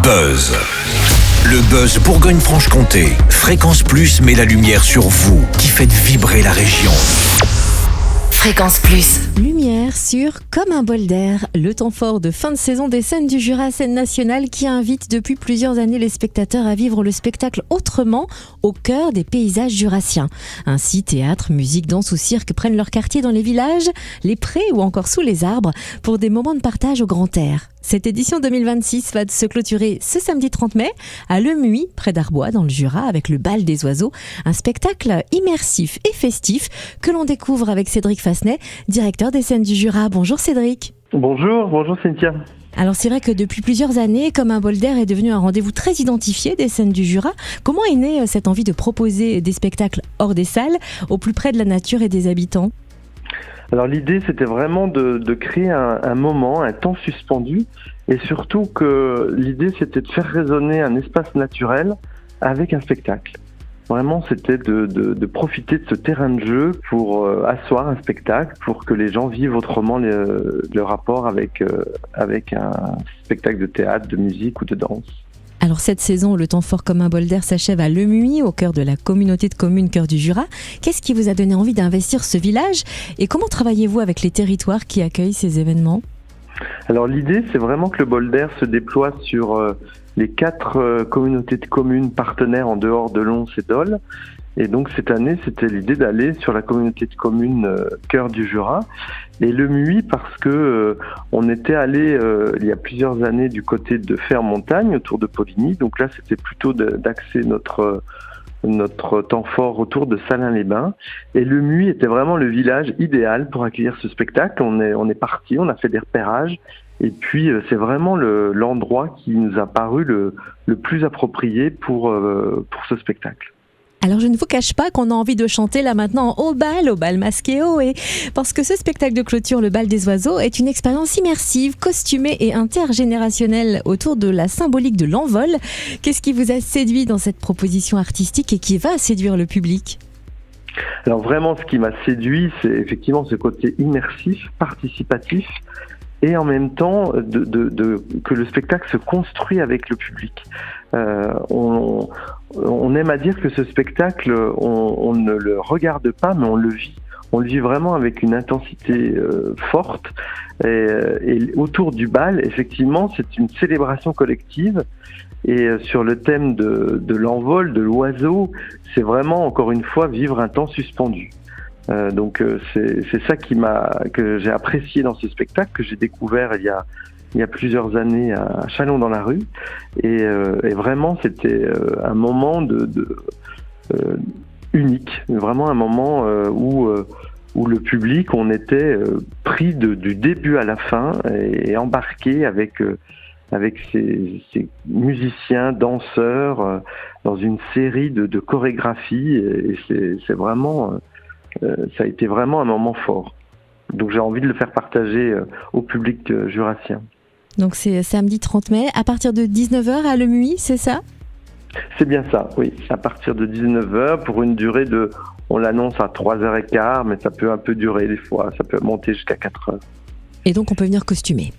Buzz. Le Buzz Bourgogne-Franche-Comté. Fréquence Plus met la lumière sur vous qui faites vibrer la région. Fréquence Plus. Lumière sur Comme un bol d'air, le temps fort de fin de saison des scènes du Jura, scène nationale qui invite depuis plusieurs années les spectateurs à vivre le spectacle autrement, au cœur des paysages jurassiens. Ainsi, théâtre, musique, danse ou cirque prennent leur quartier dans les villages, les prés ou encore sous les arbres pour des moments de partage au grand air. Cette édition 2026 va se clôturer ce samedi 30 mai à Le Muy, près d'Arbois, dans le Jura, avec le Bal des Oiseaux, un spectacle immersif et festif que l'on découvre avec Cédric Fassenet, directeur des scènes du Jura. Bonjour Cédric. Bonjour Cynthia. Alors c'est vrai que depuis plusieurs années, Comme un bol d'air est devenu un rendez-vous très identifié des scènes du Jura. Comment est née cette envie de proposer des spectacles hors des salles, au plus près de la nature et des habitants ? Alors l'idée c'était vraiment de créer un moment, un temps suspendu, et surtout que l'idée c'était de faire résonner un espace naturel avec un spectacle. Vraiment c'était de profiter de ce terrain de jeu pour asseoir un spectacle, pour que les gens vivent autrement le rapport avec un spectacle de théâtre, de musique ou de danse. Alors cette saison, le temps fort Comme un bol d'air s'achève à Le Muy, au cœur de la communauté de communes Cœur du Jura. Qu'est-ce qui vous a donné envie d'investir ce village et comment travaillez-vous avec les territoires qui accueillent ces événements ? Alors l'idée c'est vraiment que le bol d'air se déploie sur les 4 communautés de communes partenaires en dehors de Lons et Dole. Et donc cette année, c'était l'idée d'aller sur la communauté de communes Cœur du Jura et Le Muy parce que on était allé il y a plusieurs années du côté de Fer-Montagne autour de Poligny. Donc là, c'était plutôt d'axer notre temps fort autour de Salins-les-Bains. Et Le Muy était vraiment le village idéal pour accueillir ce spectacle. On est parti, on a fait des repérages. Et puis c'est vraiment l'endroit qui nous a paru le plus approprié pour ce spectacle. Alors je ne vous cache pas qu'on a envie de chanter là maintenant au bal masqué haut, et parce que ce spectacle de clôture, le Bal des Oiseaux, est une expérience immersive, costumée et intergénérationnelle autour de la symbolique de l'envol. Qu'est-ce qui vous a séduit dans cette proposition artistique et qui va séduire le public ? Alors vraiment ce qui m'a séduit, c'est effectivement ce côté immersif, participatif, et en même temps que le spectacle se construit avec le public. On aime à dire que ce spectacle, on ne le regarde pas, mais on le vit. On le vit vraiment avec une intensité forte. Et autour du bal, effectivement, c'est une célébration collective. Et sur le thème de l'envol, de l'oiseau, c'est vraiment, encore une fois, vivre un temps suspendu. Donc c'est ça que j'ai apprécié dans ce spectacle, que j'ai découvert il y a plusieurs années à Châlons-dans-la-Rue, et vraiment c'était un moment unique, vraiment un moment où le public, on était pris du début à la fin et embarqué avec ces musiciens, danseurs dans une série de chorégraphies, et c'est vraiment ça a été vraiment un moment fort. Donc j'ai envie de le faire partager au public jurassien. Donc c'est samedi 30 mai, à partir de 19h à Le Muy, c'est ça ? C'est bien ça, oui. À partir de 19h, pour une durée on l'annonce à 3h15, mais ça peut un peu durer des fois, ça peut monter jusqu'à 4h. Et donc on peut venir costumer ?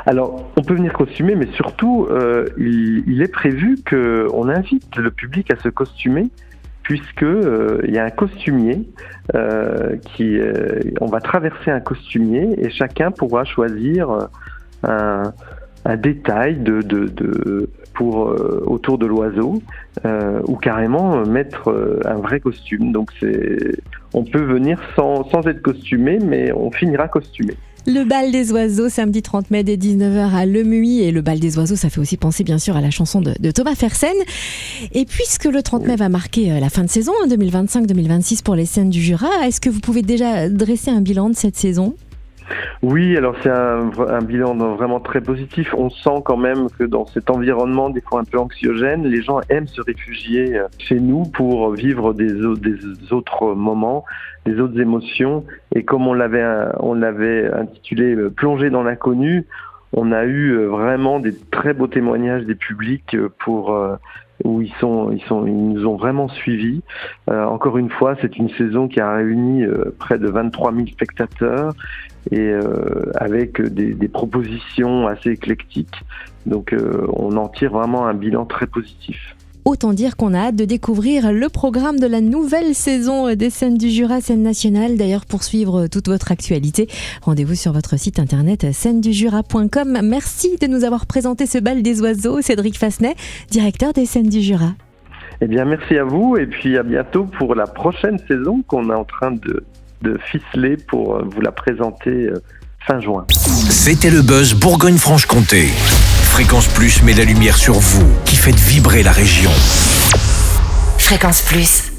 Alors, on peut venir costumer, mais surtout, il est prévu qu'on invite le public à se costumer, puisque il y a un costumier on va traverser un costumier et chacun pourra choisir un détail autour de l'oiseau ou carrément mettre un vrai costume. Donc on peut venir sans être costumé, mais on finira costumé. Le Bal des Oiseaux, samedi 30 mai dès 19h à Le Muy. Et le Bal des Oiseaux, ça fait aussi penser bien sûr à la chanson de Thomas Fersen. Et puisque le 30 mai va marquer la fin de saison, 2025-2026 pour les scènes du Jura, est-ce que vous pouvez déjà dresser un bilan de cette saison ? Oui, alors c'est un bilan vraiment très positif. On sent quand même que dans cet environnement des fois un peu anxiogène, les gens aiment se réfugier chez nous pour vivre des autres moments, des autres émotions. Et comme on l'avait intitulé « Plonger dans l'inconnu », on a eu vraiment des très beaux témoignages des publics pour où ils nous ont vraiment suivis. Encore une fois, c'est une saison qui a réuni près de 23 000 spectateurs et avec des propositions assez éclectiques. Donc on en tire vraiment un bilan très positif. Autant dire qu'on a hâte de découvrir le programme de la nouvelle saison des Scènes du Jura, Scène nationale. D'ailleurs, pour suivre toute votre actualité, rendez-vous sur votre site internet scenesdujura.com. Merci de nous avoir présenté ce bal des oiseaux, Cédric Fassenet, directeur des Scènes du Jura. Eh bien, merci à vous et puis à bientôt pour la prochaine saison qu'on est en train de ficeler pour vous la présenter fin juin. C'était le Buzz Bourgogne-Franche-Comté. Fréquence Plus met la lumière sur vous, qui faites vibrer la région. Fréquence Plus.